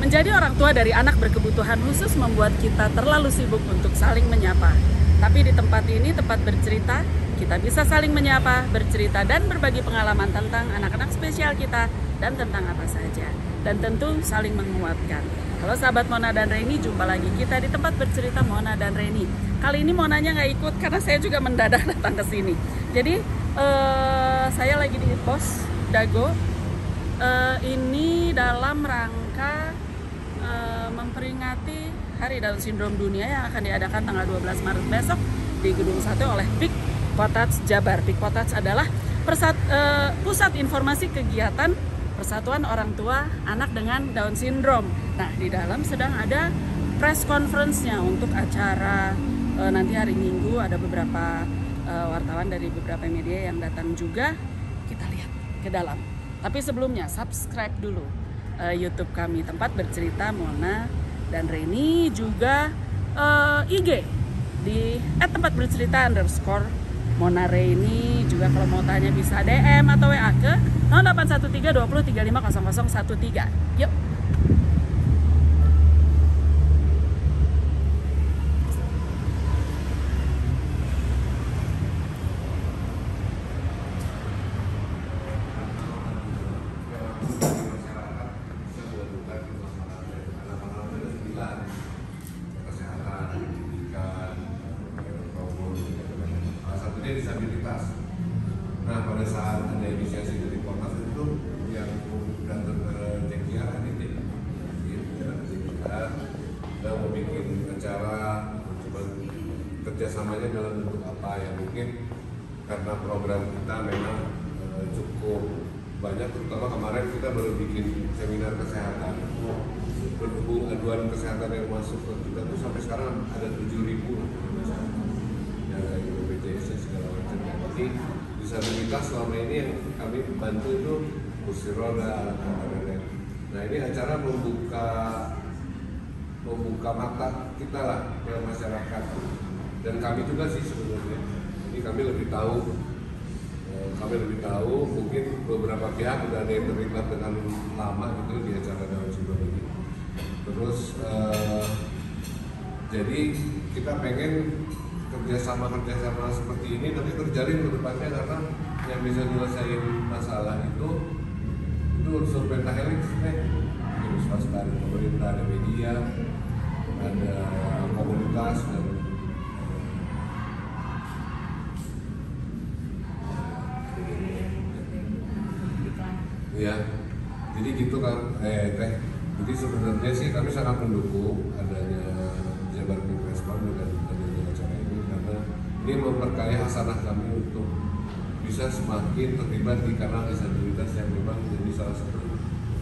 Menjadi orang tua dari anak berkebutuhan khusus membuat kita terlalu sibuk untuk saling menyapa. Tapi di tempat ini, tempat bercerita, kita bisa saling menyapa, bercerita, dan berbagi pengalaman tentang anak-anak spesial kita dan tentang apa saja. Dan tentu saling menguatkan. Halo sahabat Mona dan Reni, jumpa lagi kita di tempat bercerita Mona dan Reni. Kali ini Monanya nggak ikut karena saya juga mendadak datang ke sini. Jadi saya lagi di pos Dago. Ini dalam rangka memperingati Hari Down Syndrome Dunia yang akan diadakan tanggal 12 Maret besok di Gedung 1 oleh Pik Potats Jabar. Pik Potats adalah pusat informasi kegiatan Persatuan Orang Tua Anak dengan Down Syndrome. Nah, di dalam sedang ada press conference-nya untuk acara nanti hari Minggu. Ada beberapa wartawan dari beberapa media yang datang juga. Kita lihat ke dalam. Tapi sebelumnya subscribe dulu YouTube kami, tempat bercerita Mona dan Reni, juga IG di @tempatbercerita_ Mona Reni. Juga kalau mau tanya bisa DM atau WA ke 0813 20 35 0013. Yuk. Disabilitas. Nah, pada saat ada inisiasi dari Komnas itu yang datang ke JKR ini dan mau bikin acara, coba kerjasamanya dalam bentuk apa ya, mungkin karena program kita memang cukup banyak, terutama kemarin kita baru bikin seminar kesehatan. Berhubung aduan kesehatan yang masuk ke kita tuh sampai sekarang ada 7.000 yang kayak BPJS segala macam. Jadi disabilitas selama ini yang kami bantu itu kursi roda, alat-alat. Nah, ini acara membuka mata kita lah ke masyarakat, dan kami juga sih sebenarnya. Jadi kami lebih tahu mungkin beberapa pihak udah ada yang terlibat dengan lama gitu di acara Down Syndrome ini. Terus jadi kita pengen kerjasama seperti ini tapi terjalin ke depannya, karena yang bisa nyelesain masalah itu unsur pentahelix swasta, ada pemerintah, ada media, ada komunitas, dan ya, jadi gitu kan jadi sebenarnya sih kami sangat mendukung adanya Jabar Quick Response dengan adanya acara ini, karena ini memperkaya hasanah kami untuk bisa semakin terlibat di kanal disabilitas yang memang menjadi salah satu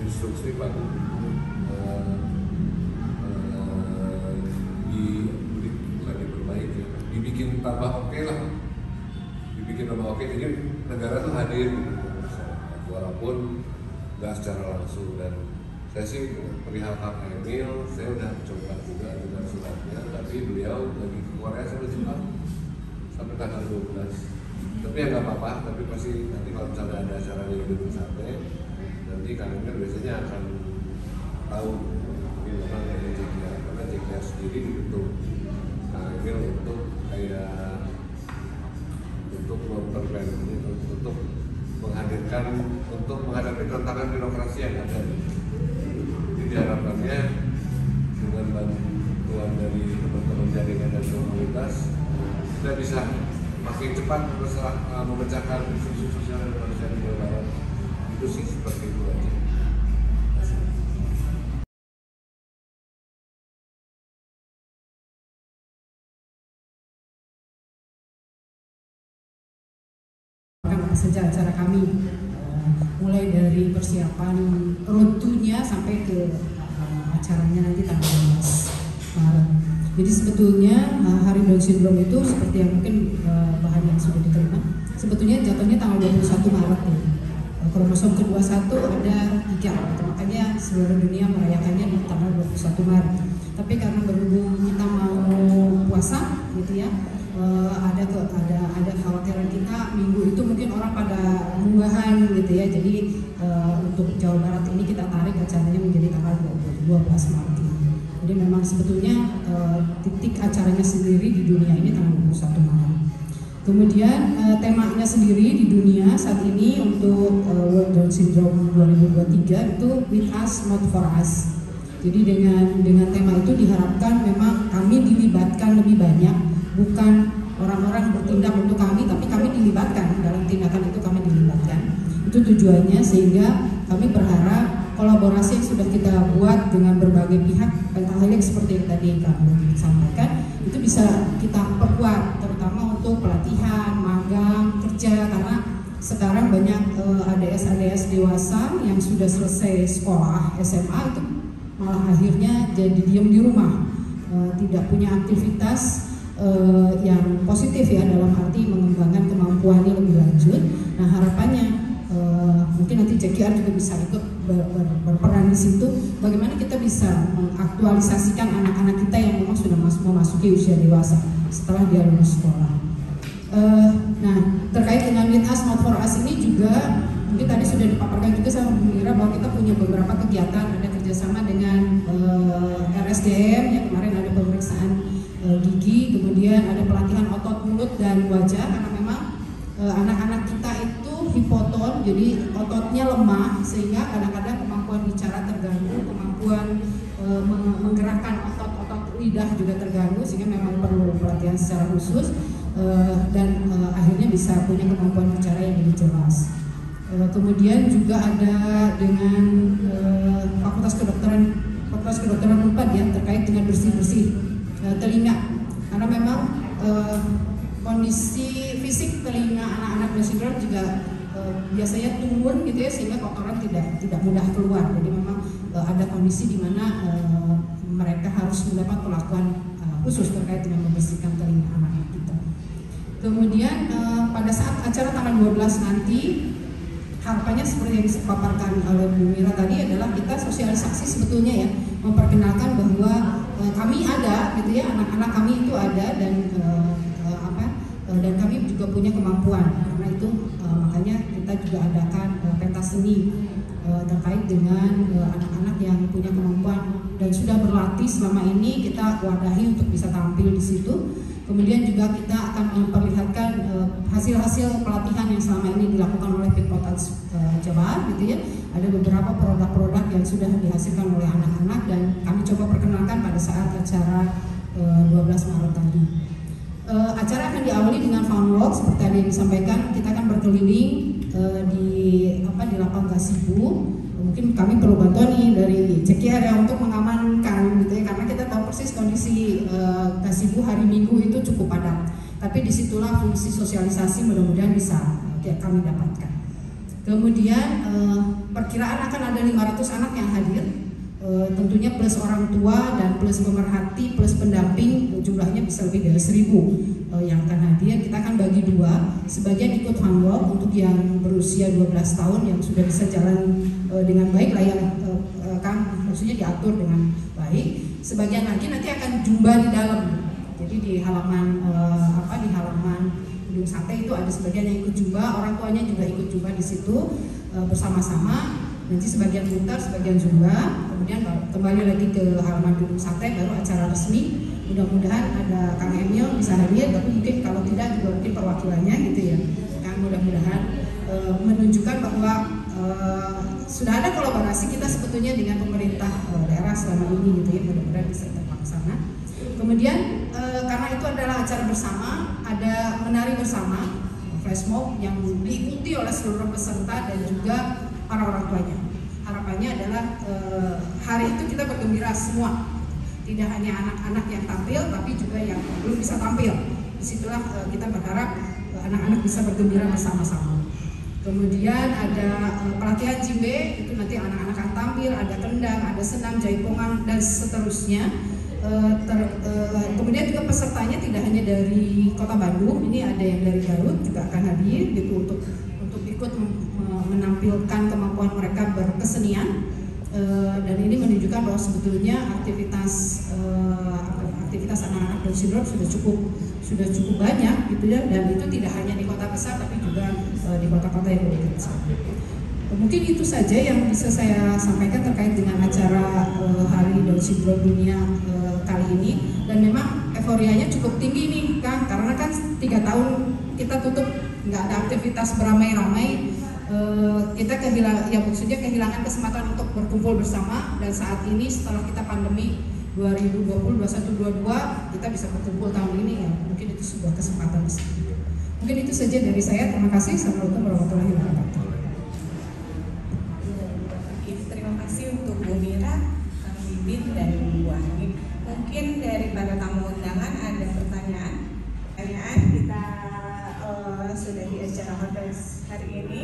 instruksi Pak dibikin tambah oke lah, jadi negara tuh hadir walaupun nggak secara langsung. Dan saya sih perihal Kak Emil, saya udah coba juga dengan suratnya, tapi beliau lagi ke Korea sampai Jepang sampai tanggal 12. Tapi ya nggak apa-apa, tapi pasti nanti kalau misalnya ada acara di Gedung Sate, nanti Kak Emil biasanya akan tahu ini memang dari JKR, karena JKR sendiri dibentuk Kak Emil untuk kayak untuk untuk menghadirkan, untuk menghadapi tantangan birokrasi yang ada. Jadi diharapkannya dengan bantuan dari teman-teman jaringan dan komunitas, kita bisa makin cepat memecahkan isu sosial dan kemanusiaan di Jawa Barat. Itu sih seperti itu aja. apa saja acara kami, mulai dari persiapan road-nya sampai ke acaranya nanti tanggal 12 Maret. Jadi sebetulnya Hari Down Syndrome itu seperti yang mungkin bahan yang sudah diterima, sebetulnya jatuhnya tanggal 21 Maret ya. Kromosom ke-21 ada 3, makanya seluruh dunia merayakannya di tanggal 21 Maret. Tapi karena berhubung kita mau puasa gitu ya, ada kekhawatiran kita minggu itu mungkin orang pada munggahan gitu ya. Jadi untuk Jawa Barat ini kita tarik acaranya menjadi tanggal 12 Maret ini. Jadi memang sebetulnya titik acaranya sendiri di dunia ini tanggal 21 Maret. Kemudian temanya sendiri di dunia saat ini untuk World Down Syndrome 2023 itu With Us Not For Us. Jadi dengan tema itu diharapkan memang kami dilibatkan lebih banyak, bukan orang-orang bertindak untuk kami, tapi kami dilibatkan dalam tindakan itu, kami dilibatkan. Itu tujuannya, sehingga kami berharap kolaborasi yang sudah kita buat dengan berbagai pihak pentahelix seperti yang tadi kami sampaikan itu bisa kita perkuat, terutama untuk pelatihan, magang, kerja, karena sekarang banyak ADS dewasa yang sudah selesai sekolah SMA itu malah akhirnya jadi diam di rumah, tidak punya aktivitas yang positif ya, dalam arti mengembangkan kemampuannya lebih lanjut. Nah harapannya mungkin nanti JKR juga bisa ikut berperan di situ. Bagaimana kita bisa mengaktualisasikan anak-anak kita yang memang sudah memasuki usia dewasa setelah dia lulus sekolah. Nah terkait dengan With Us Not For Us ini juga mungkin tadi sudah dipaparkan juga sama Bu Mira bahwa kita punya beberapa kegiatan, ada kerjasama dengan RSDM yang kemarin ada pemeriksaan gigi, kemudian ada pelatihan otot mulut dan wajah, karena memang anak-anak kita itu hipoton, jadi ototnya lemah sehingga kadang-kadang kemampuan bicara terganggu, kemampuan menggerakkan otot-otot lidah juga terganggu, sehingga memang perlu pelatihan secara khusus dan akhirnya bisa punya kemampuan bicara yang lebih jelas. Kemudian juga ada dengan Fakultas Kedokteran Unpad ya, terkait dengan bersih-bersih telinga, karena memang kondisi fisik telinga anak-anak Down syndrome juga biasanya turun gitu ya, sehingga kotoran tidak mudah keluar. Jadi memang ada kondisi di mana mereka harus mendapat perlakuan khusus terkait dengan membersihkan telinga anak kita. Kemudian pada saat acara tanggal 12 nanti, harapannya seperti yang dipaparkan oleh Bu Mira tadi adalah kita sosialisasi sebetulnya ya, memperkenalkan bahwa kami ada gitu ya, anak-anak kami itu ada dan kami juga punya kemampuan. Karena itu makanya kita juga adakan pentas seni terkait dengan anak-anak yang punya kemampuan dan sudah berlatih selama ini, kita wadahi untuk bisa tampil di situ. Kemudian juga kita akan memperlihatkan hasil-hasil pelatihan yang selama ini dilakukan oleh Pick Potats Jabar gitu ya. Ada beberapa produk-produk yang sudah dihasilkan oleh anak-anak dan kami coba perkenalkan pada saat acara 12 Maret tadi. Acara akan diawali dengan fun walk seperti yang disampaikan. Kita akan berkeliling di lapang gazebo. Mungkin kami perlu bantuan nih dari JKR ya untuk mengamankan gitu ya, karena kita tahu persis kondisi gazebo hari Minggu itu cukup padat. Tapi disitulah fungsi sosialisasi mudah-mudahan bisa kami dapatkan. Kemudian perkiraan akan ada 500 anak yang hadir, tentunya plus orang tua dan plus pemerhati plus pendamping, jumlahnya bisa lebih dari 1.000 yang akan hadir. Kita akan bagi dua, sebagian ikut fun walk untuk yang berusia 12 tahun yang sudah bisa jalan dengan baik lah, yang maksudnya diatur dengan baik. Sebagian lagi nanti akan jumba di dalam, jadi di halaman di halaman gedung sate itu ada sebagian yang ikut jumba, orang tuanya juga ikut jumba di situ bersama-sama. Nanti sebagian putar, sebagian zumba, kemudian kembali lagi ke halaman gedung sate, baru acara resmi. Mudah-mudahan ada Kang Emil bisa hadir, tapi mungkin kalau tidak juga mungkin perwakilannya gitu ya. Kan mudah-mudahan menunjukkan bahwa sudah ada kolaborasi kita sebetulnya dengan pemerintah daerah selama ini gitu ya, mudah-mudahan bisa terlaksana. Kemudian karena itu adalah acara bersama, ada menari bersama, flash mob yang diikuti oleh seluruh peserta dan juga para orang tuanya. Harapannya adalah hari itu kita bergembira semua, tidak hanya anak-anak yang tampil, tapi juga yang belum bisa tampil. Disitulah kita berharap anak-anak bisa bergembira bersama-sama. Kemudian ada pelatihan Jimbe, itu nanti anak-anak akan tampil, ada kendang, ada senam, jaipongan, dan seterusnya. Kemudian juga pesertanya tidak hanya dari Kota Bandung, ini ada yang dari Garut juga akan hadir gitu untuk ikut menampilkan kemampuan mereka berkesenian. Dan ini menunjukkan bahwa sebetulnya aktivitas anak-anak Down syndrome sudah cukup banyak gitu ya, dan itu tidak hanya di kota besar tapi juga di kota-kota yang lebih kecil. Mungkin itu saja yang bisa saya sampaikan terkait dengan acara Hari Down Syndrome Dunia kali ini, dan memang euforianya cukup tinggi nih Kang, karena kan 3 tahun kita tutup nggak ada aktivitas beramai-ramai. Kita kehilangan kesempatan untuk berkumpul bersama, dan saat ini setelah kita pandemi 2020, 21, 22 kita bisa berkumpul tahun ini ya, mungkin itu sebuah kesempatan. Mungkin itu saja dari saya, terima kasih. Assalamualaikum warahmatullahi wabarakatuh. Terima kasih untuk Bu Mira, Kang Bibit, dan Bu Ani. Mungkin dari para tamu undangan ada pertanyaan. Kita sudah di acara Hotels hari ini.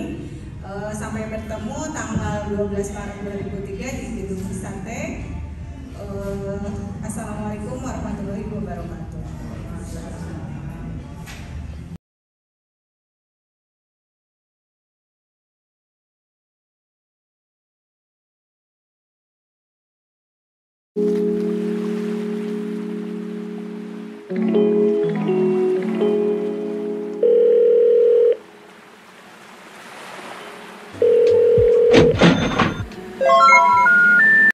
Sampai bertemu tanggal 12 Maret 2003 di Gedung Sate. Assalamualaikum warahmatullahi wabarakatuh.